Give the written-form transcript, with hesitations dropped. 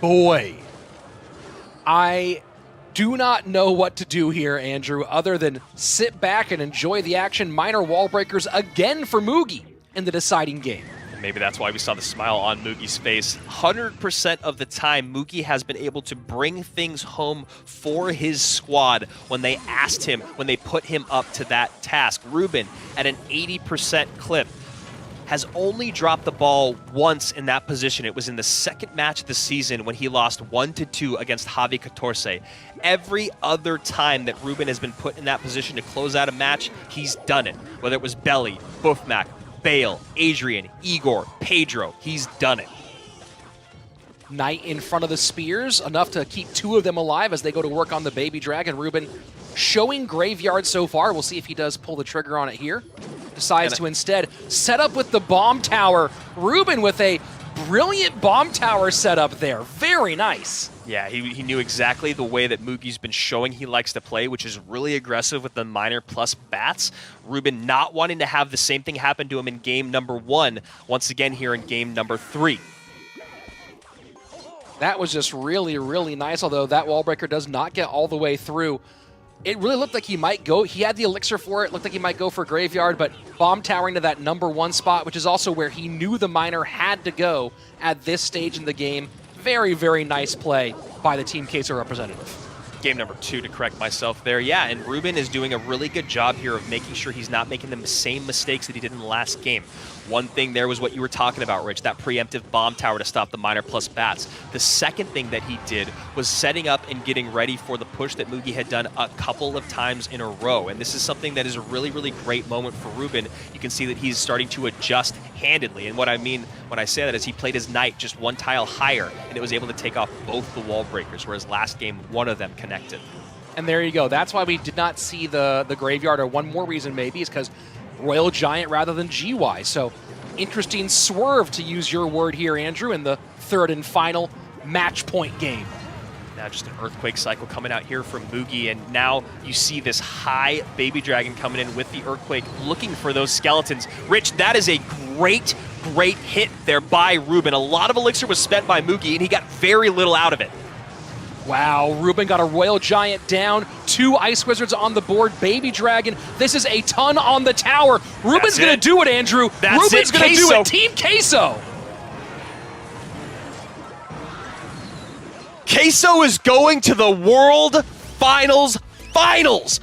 Boy, I do not know what to do here, Andrew, other than sit back and enjoy the action. Minor wall breakers again for Mugi in the deciding game. And maybe that's why we saw the smile on Mugi's face. 100% of the time, Mugi has been able to bring things home for his squad when they asked him, when they put him up to that task. Ruben, at an 80% clip, has only dropped the ball once in that position. It was in the second match of the season when he lost 1-2 against Javi Catorce. Every other time that Ruben has been put in that position to close out a match, he's done it. Whether it was Belly, Buffmac, Bale, Adrian, Igor, Pedro, he's done it. Knight in front of the spears, enough to keep two of them alive as they go to work on the baby dragon. Ruben showing Graveyard so far. We'll see if he does pull the trigger on it here. Decides to instead set up with the bomb tower. Ruben with a brilliant bomb tower setup there. Very nice. Yeah, he knew exactly the way that Mugi's been showing he likes to play, which is really aggressive with the minor plus bats. Ruben not wanting to have the same thing happen to him in game number 1, once again here in game number 3. That was just really, really nice, although that wall breaker does not get all the way through. It really looked like he might go. He had the elixir for it. Looked like he might go for Graveyard, but bomb towering to that number 1 spot, which is also where he knew the miner had to go at this stage in the game. Very, very nice play by the Team Queso representative. Game number 2 to correct myself there. Yeah, and Ruben is doing a really good job here of making sure he's not making the same mistakes that he did in the last game. One thing there was what you were talking about, Rich, that preemptive bomb tower to stop the minor plus bats. The second thing that he did was setting up and getting ready for the push that Mugi had done a couple of times in a row. And this is something that is a really, really great moment for Ruben. You can see that he's starting to adjust handedly. And what I mean when I say that is he played his Knight just one tile higher, and it was able to take off both the wall breakers, whereas last game, one of them connected. And there you go. That's why we did not see the Graveyard, or one more reason maybe is because Royal Giant rather than GY. So interesting swerve, to use your word here, Andrew, in the third and final match point game. Now just an Earthquake cycle coming out here from Mugi, and now you see this high Baby Dragon coming in with the Earthquake, looking for those skeletons. Rich, that is a great, great hit there by Ruben. A lot of elixir was spent by Mugi, and he got very little out of it. Wow, Ruben got a Royal Giant down, 2 Ice Wizards on the board, Baby Dragon. This is a ton on the tower. Ruben's going to do it, Andrew. Ruben's going to do it. Team Queso. Queso is going to the World Finals Finals.